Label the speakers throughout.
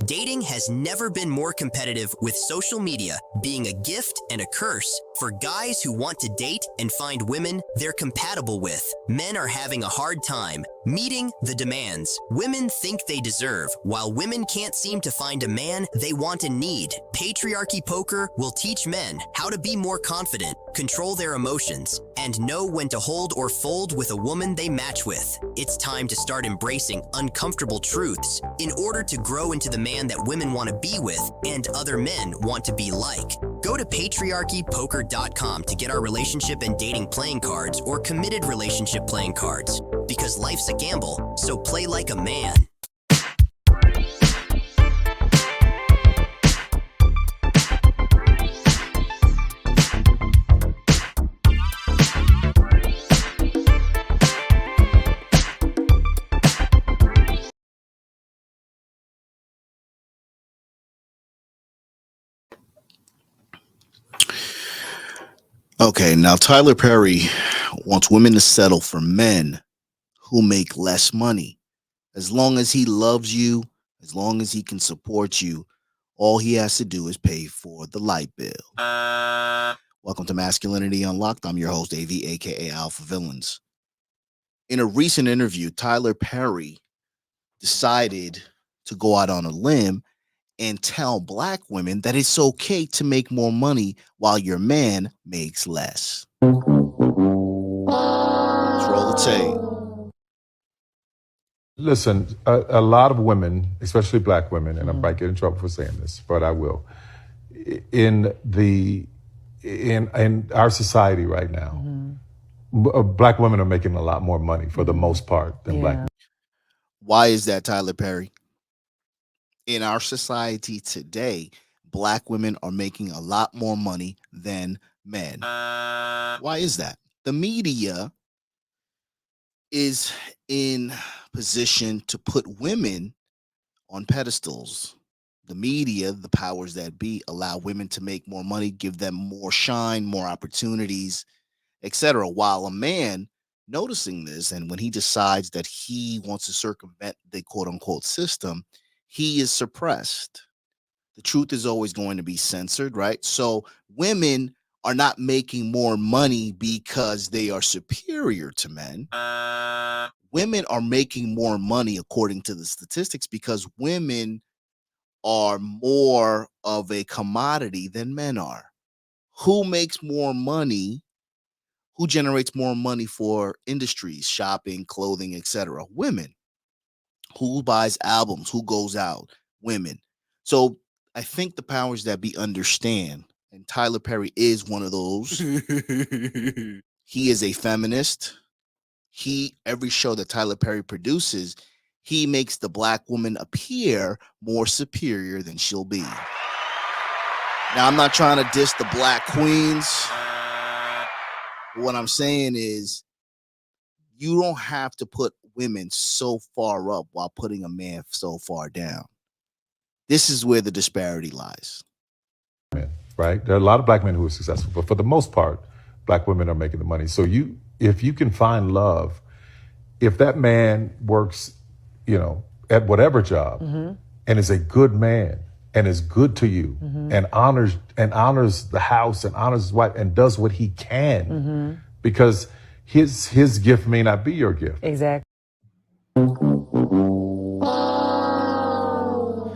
Speaker 1: Dating has never been more competitive, with social media being a gift and a curse for guys who want to date and find women they're compatible with. Men are having a hard time meeting the demands women think they deserve, while women can't seem to find a man they want and need. Patriarchy Poker will teach men how to be more confident, control their emotions, and know when to hold or fold with a woman they match with. It's time to start embracing uncomfortable truths in order to grow into the man that women want to be with and other men want to be like. Go to patriarchypoker.com to get our relationship and dating playing cards or committed relationship playing cards. Because life's a gamble, so play like a man.
Speaker 2: Okay, now Tyler Perry wants women to settle for men who make less money. As long as he loves you, as long as he can support you, all he has to do is pay for the light bill. Welcome to Masculinity Unlocked. I'm your host, AV, aka Alpha Villains. In a recent interview, Tyler Perry decided to go out on a limb and tell black women that it's okay to make more money while your man makes less. Let's roll the tape.
Speaker 3: Listen, a lot of women, especially black women, and I might get in trouble for saying this, but I will. In our society right now, black women are making a lot more money for the most part than black men.
Speaker 2: Why is that, Tyler Perry? In our society today, black women are making a lot more money than men. Why is that? The media is in position to put women on pedestals. The media, the powers that be, allow women to make more money, give them more shine, more opportunities, etc. While a man noticing this, and when he decides that he wants to circumvent the quote unquote system, he is suppressed. The truth is always going to be censored, right? So women are not making more money because they are superior to men. Women are making more money, according to the statistics, because women are more of a commodity than men are. Who makes more money? Who generates more money for industries, shopping, clothing, etc.? Women. Who buys albums? Who goes out? Women. So I think the powers that be understand, and Tyler Perry is one of those. He is a feminist. Every show that Tyler Perry produces, he makes the black woman appear more superior than she'll be. Now, I'm not trying to diss the black queens. What I'm saying is, you don't have to put women so far up while putting a man so far down. This is where the disparity lies.
Speaker 3: Right? There are a lot of black men who are successful, but for the most part, black women are making the money. So if you can find love, if that man works, at whatever job and is a good man and is good to you and honors the house and honors his wife and does what he can, because his gift may not be your gift.
Speaker 4: Exactly.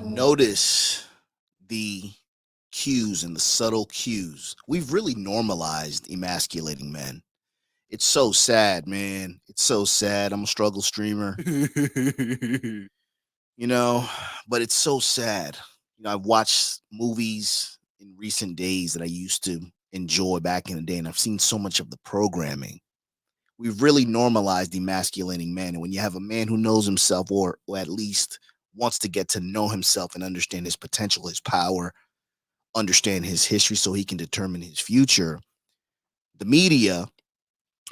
Speaker 2: Notice the cues and the subtle cues. We've really normalized emasculating men. It's so sad, man. It's so sad. I'm a struggle streamer. But it's so sad. I've watched movies in recent days that I used to enjoy back in the day, and I've seen so much of the programming. We've really normalized emasculating men. And when you have a man who knows himself, or at least wants to get to know himself and understand his potential, his power, understand his history so he can determine his future, the media,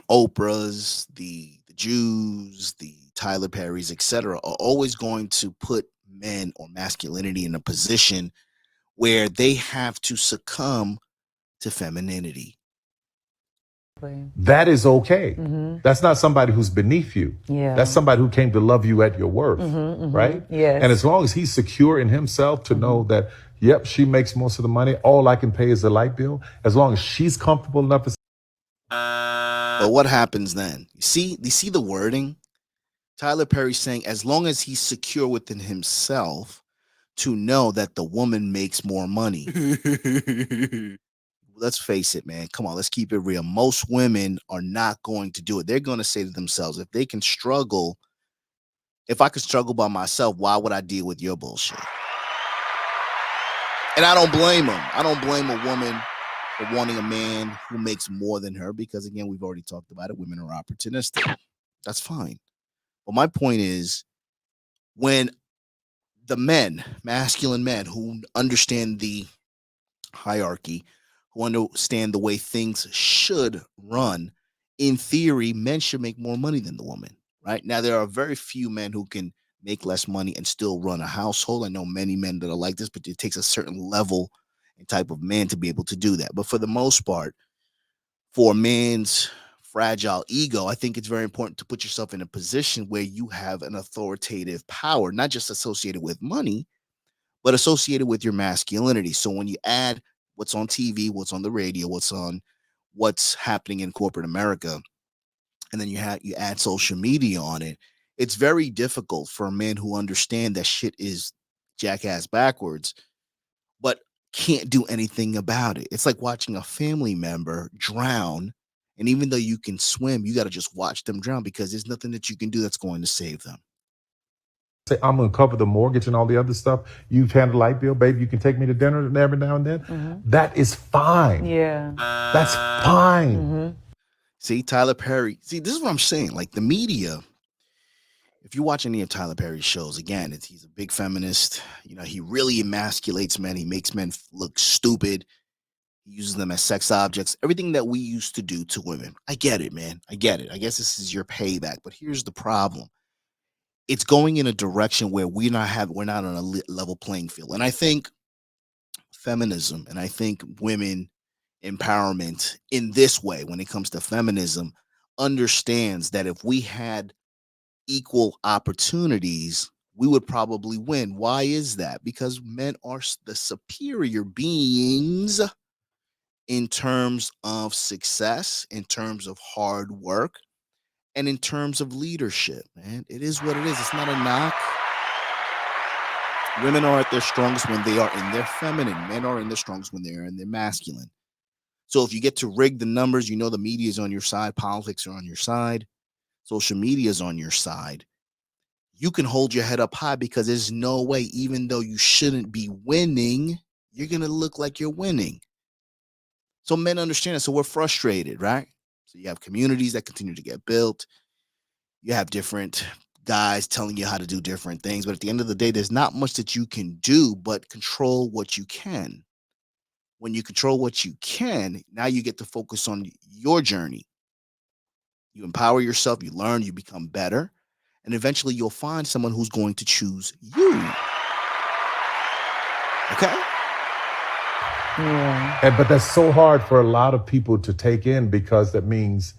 Speaker 2: Oprah's, the Jews, the Tyler Perry's, etc., are always going to put men or masculinity in a position where they have to succumb to femininity.
Speaker 3: That is okay. That's not somebody who's beneath you.
Speaker 4: Yeah.
Speaker 3: That's somebody who came to love you at your worth, right?
Speaker 4: Yes.
Speaker 3: And as long as he's secure in himself to know that, yep, she makes most of the money, all I can pay is the light bill, as long as she's comfortable enough to.
Speaker 2: But what happens then? You see the wording? Tyler Perry's saying as long as he's secure within himself to know that the woman makes more money. Let's face it, man. Come on, let's keep it real. Most women are not going to do it. They're going to say to themselves, if they can struggle, if I could struggle by myself, why would I deal with your bullshit? And I don't blame them. I don't blame a woman for wanting a man who makes more than her because, again, we've already talked about it. Women are opportunistic. That's fine. But my point is, when the men, masculine men who understand the hierarchy, who understand the way things should run, in theory, men should make more money than the woman, right? Now, there are very few men who can make less money and still run a household. I know many men that are like this, but it takes a certain level and type of man to be able to do that. But for the most part, for a man's fragile ego, I think it's very important to put yourself in a position where you have an authoritative power, not just associated with money, but associated with your masculinity. So when you add what's on TV, what's on the radio, what's happening in corporate America, and then you add social media on it, it's very difficult for a man who understand that shit is jackass backwards, but can't do anything about it. It's like watching a family member drown, and even though you can swim, you got to just watch them drown because there's nothing that you can do that's going to save them.
Speaker 3: Say, I'm going to cover the mortgage and all the other stuff. You've handled the light bill, babe. You can take me to dinner every now and then. That is fine.
Speaker 4: Yeah.
Speaker 3: That's fine.
Speaker 2: See, Tyler Perry. See, this is what I'm saying. Like the media, if you watch any of Tyler Perry's shows, again, he's a big feminist. You know, he really emasculates men. He makes men look stupid. He uses them as sex objects. Everything that we used to do to women. I get it, man. I get it. I guess this is your payback. But here's the problem. It's going in a direction where we're not on a level playing field. And I think feminism and I think women empowerment in this way, when it comes to feminism, understands that if we had equal opportunities, we would probably win. Why is that? Because men are the superior beings in terms of success, in terms of hard work, and in terms of leadership, man. It is what it is. It's not a knock. Women are at their strongest when they are in their feminine. Men are in their strongest when they're in their masculine. So if you get to rig the numbers, you know the media is on your side, politics are on your side, social media is on your side. You can hold your head up high because there's no way, even though you shouldn't be winning, you're going to look like you're winning. So men understand it. So we're frustrated, right? So you have communities that continue to get built. You have different guys telling you how to do different things. But at the end of the day, there's not much that you can do but control what you can. When you control what you can, now you get to focus on your journey. You empower yourself, you learn, you become better. And eventually you'll find someone who's going to choose you. Okay?
Speaker 4: Yeah.
Speaker 3: But that's so hard for a lot of people to take in because that means,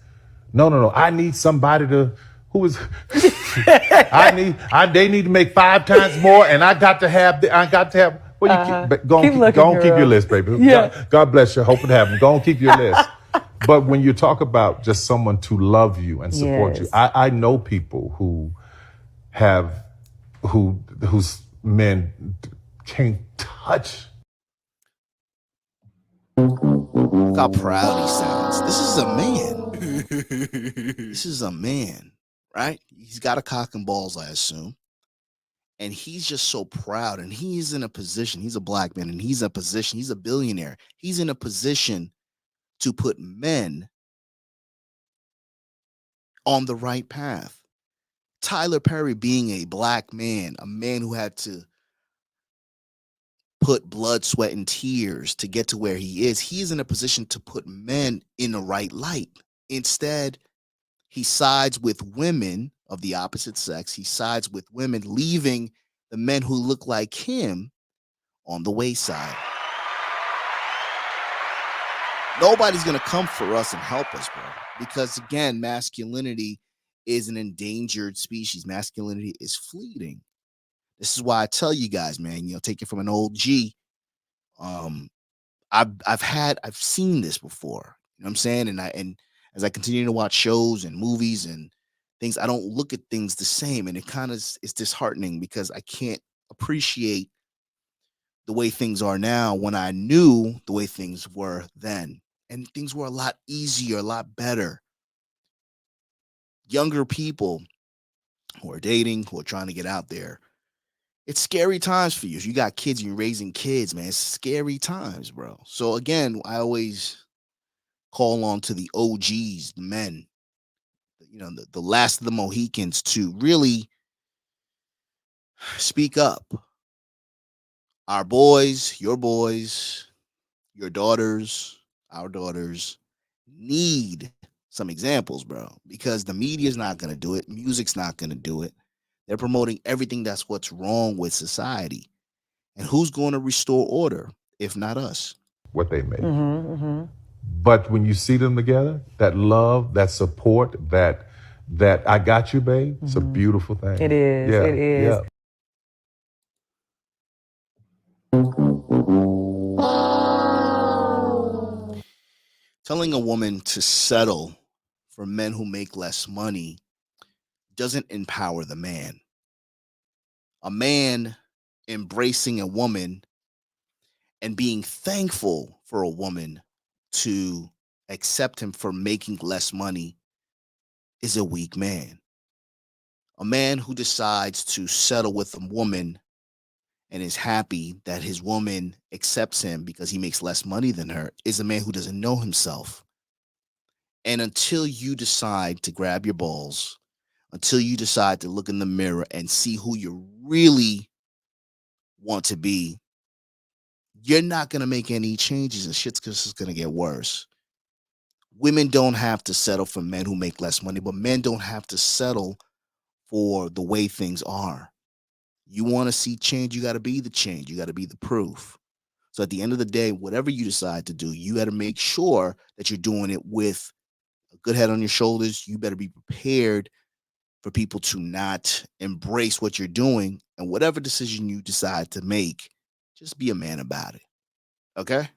Speaker 3: no. I need somebody to, who is, they need to make 5 times more and I got to have, well, go on, keep your list, baby.
Speaker 4: Yeah.
Speaker 3: God bless you. Hope it happens. Go on, keep your list. But when you talk about just someone to love you and support you, I know people whose men can't touch.
Speaker 2: Look how proud he sounds. This is a man. This is a man, right? He's got a cock and balls, I assume. And he's just so proud. And he's in a position, he's a black man, and he's a billionaire. He's in a position to put men on the right path. Tyler Perry being a black man, a man who had to put blood, sweat, and tears to get to where he is, he's in a position to put men in the right light. Instead, he sides with women of the opposite sex. He sides with women, leaving the men who look like him on the wayside. Nobody's gonna come for us and help us, bro. Because again, masculinity is an endangered species. Masculinity is fleeting. This is why I tell you guys, man, take it from an old G. Um, I've seen this before. You know what I'm saying? And as I continue to watch shows and movies and things, I don't look at things the same. And it kind of is disheartening because I can't appreciate the way things are now when I knew the way things were then. And things were a lot easier, a lot better. Younger people who are dating, who are trying to get out there, it's scary times for you. If you got kids and you're raising kids, man, it's scary times, bro. So again, I always call on to the OGs, the men, the last of the Mohicans to really speak up. Our boys, your daughters, our daughters need some examples, bro, because the media's not going to do it. Music's not going to do it. They're promoting everything that's what's wrong with society. And who's going to restore order if not us?
Speaker 3: What they make. But when you see them together, that love, that support, that I got you, babe, it's a beautiful thing.
Speaker 4: It is.
Speaker 3: Yeah,
Speaker 4: It is.
Speaker 3: yeah.
Speaker 2: Telling a woman to settle for men who make less money doesn't empower the man. A man embracing a woman and being thankful for a woman to accept him for making less money is a weak man. A man who decides to settle with a woman and is happy that his woman accepts him because he makes less money than her is a man who doesn't know himself. And until you decide to grab your balls, until you decide to look in the mirror and see who you really want to be, you're not going to make any changes and shit's just going to get worse. Women don't have to settle for men who make less money, but men don't have to settle for the way things are. You want to see change, you got to be the change. You got to be the proof. So at the end of the day, whatever you decide to do, you got to make sure that you're doing it with a good head on your shoulders. You better be prepared for people to not embrace what you're doing. And whatever decision you decide to make, just be a man about it. Okay?